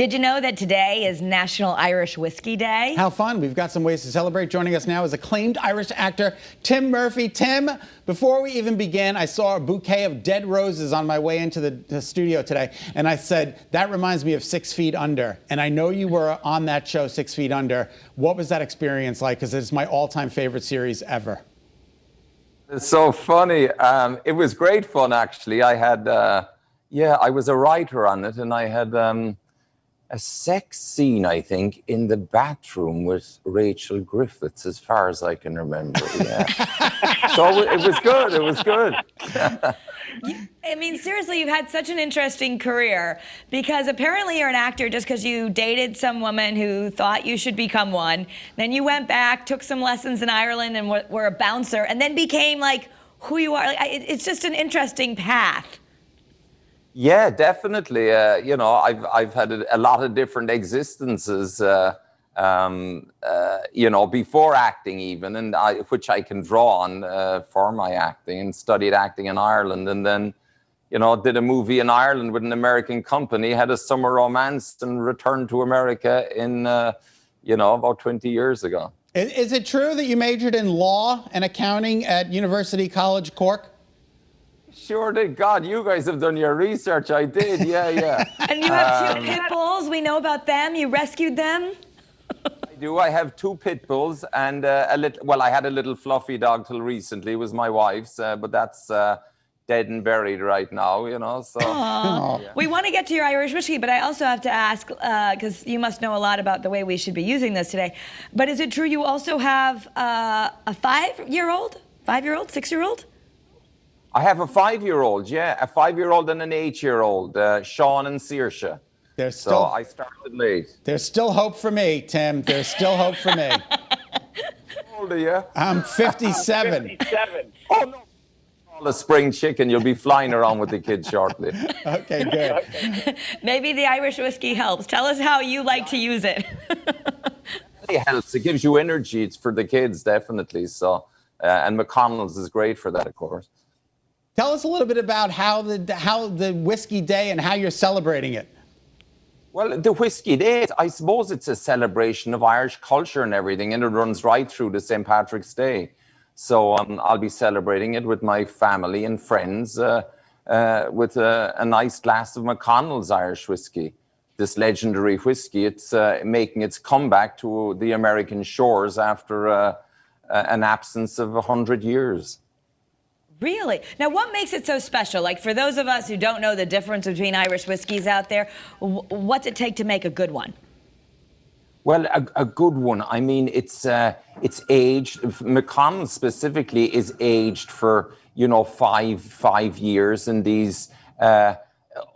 Did you know that today is National Irish Whiskey Day? How fun. We've got some ways to celebrate. Joining us now is acclaimed Irish actor Tim Murphy. Tim, before we even began, I saw a bouquet of dead roses on my way into the studio today, and I said, that reminds me of 6 Feet Under. And I know you were on that show, 6 Feet Under. What was that experience like? Because it's my all-time favorite series ever. It's so funny. It was great fun, actually. I had, I was a writer on it, and I had a sex scene, I think, in the bathroom with Rachel Griffiths, as far as I can remember. Yeah. So it was good. It was good. I mean, seriously, you've had such an interesting career, because apparently you're an actor just because you dated some woman who thought you should become one. Then you went back, took some lessons in Ireland, and were a bouncer, and then became like who you are. Like, it's just an interesting path. Yeah, definitely. I've had a lot of different existences, before acting even, and which I can draw on for my acting, and studied acting in Ireland, and then, did a movie in Ireland with an American company, had a summer romance, and returned to America in, about 20 years ago. Is it true that you majored in law and accounting at University College Cork? Sure did. God, you guys have done your research. I did. Yeah. And you have 2 pit bulls. We know about them. You rescued them. I do. I have 2 pit bulls and I had a little fluffy dog till recently. It was my wife's, but that's dead and buried right now, so. Yeah. We want to get to your Irish whiskey, but I also have to ask, because you must know a lot about the way we should be using this today, but is it true you also have a 5-year-old, 6-year-old? I have a 5-year-old, yeah, a 5-year-old and an 8-year-old, Sean and Saoirse. So I started late. There's still hope for me, Tim. There's still hope for me. How old are you? I'm 57. I'm 57. Oh, no. A spring chicken, you'll be flying around with the kids shortly. Okay, good. Maybe the Irish whiskey helps. Tell us how you like to use it. It helps. It gives you energy. It's for the kids, definitely. So, and McConnell's is great for that, of course. Tell us a little bit about how the Whiskey Day and how you're celebrating it. Well, the Whiskey Day, I suppose it's a celebration of Irish culture and everything, and it runs right through to St. Patrick's Day. So I'll be celebrating it with my family and friends with a nice glass of McConnell's Irish whiskey. This legendary whiskey, it's making its comeback to the American shores after an absence of 100 years. Really? Now, what makes it so special? Like, for those of us who don't know the difference between Irish whiskeys out there, what's it take to make a good one? Well, a good one. I mean, it's aged. McConnell specifically is aged for 5 years in these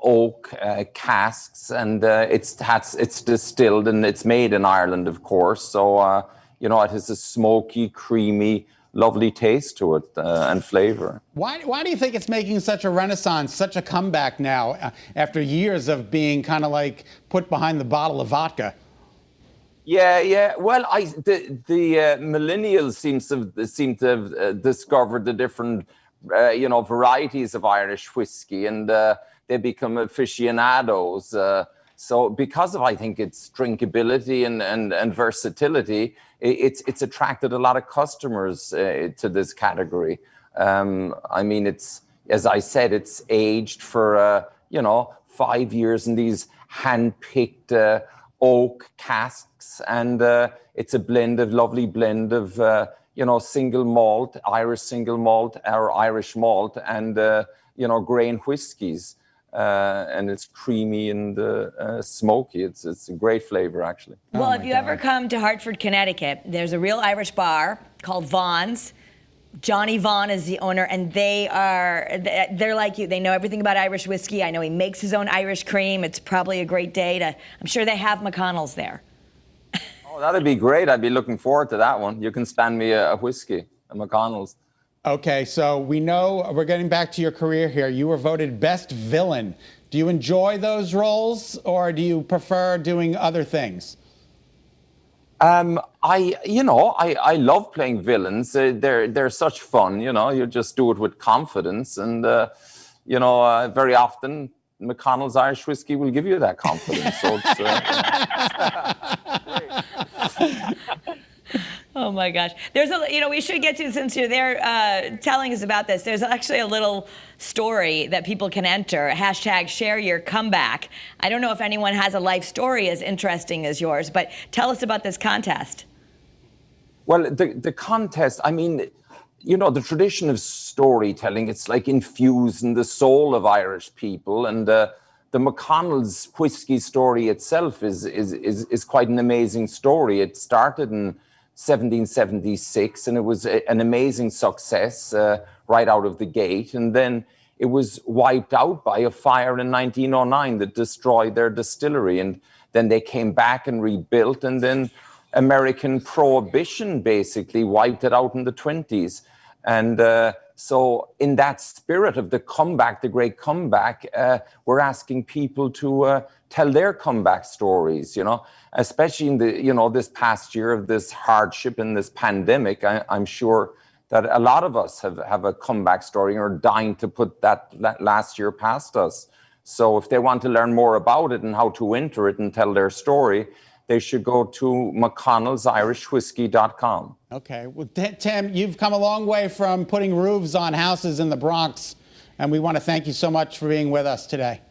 oak casks, and it's distilled and it's made in Ireland, of course. So it has a smoky, creamy, lovely taste to it and flavor. Why do you think it's making such a renaissance, such a comeback now, after years of being kind of like put behind the bottle of vodka? Yeah. Well, the millennials seem to have discovered the different varieties of Irish whiskey, and they become aficionados. So because of, I think, its drinkability and versatility, it's attracted a lot of customers to this category. I mean, it's, as I said, it's aged for 5 years in these hand-picked oak casks, and it's a lovely blend of single malt, Irish single malt or Irish malt, and grain whiskies. And it's creamy and smoky. It's a great flavor, actually. Well, if you ever come to Hartford, Connecticut, there's a real Irish bar called Vaughn's. Johnny Vaughan is the owner, and they're like you. They know everything about Irish whiskey. I know he makes his own Irish cream. It's probably a great day I'm sure they have McConnell's there. Oh, that'd be great. I'd be looking forward to that one. You can stand me a whiskey, a McConnell's. Okay, so we know we're getting back to your career here. You were voted best villain. Do you enjoy those roles, or do you prefer doing other things? I love playing villains. They're such fun. You just do it with confidence, and very often McConnell's Irish Whiskey will give you that confidence. So it's, Oh my gosh. There's we should get to, since you're there telling us about this, there's actually a little story that people can enter, hashtag share your comeback. I don't know if anyone has a life story as interesting as yours, but tell us about this contest. Well, the contest, I mean, the tradition of storytelling, it's like infused in the soul of Irish people. And the McConnell's whiskey story itself is quite an amazing story. It started in 1776, and it was an amazing success right out of the gate. And then it was wiped out by a fire in 1909 that destroyed their distillery. And then they came back and rebuilt, and then American Prohibition basically wiped it out in the 20s. And so in that spirit of the comeback, the great comeback, we're asking people to tell their comeback stories, especially in the, this past year of this hardship and this pandemic. I'm sure that a lot of us have a comeback story and are dying to put that last year past us. So if they want to learn more about it and how to enter it and tell their story, they should go to McConnellsIrishWhiskey.com. Okay. Well, Tim, you've come a long way from putting roofs on houses in the Bronx, and we want to thank you so much for being with us today.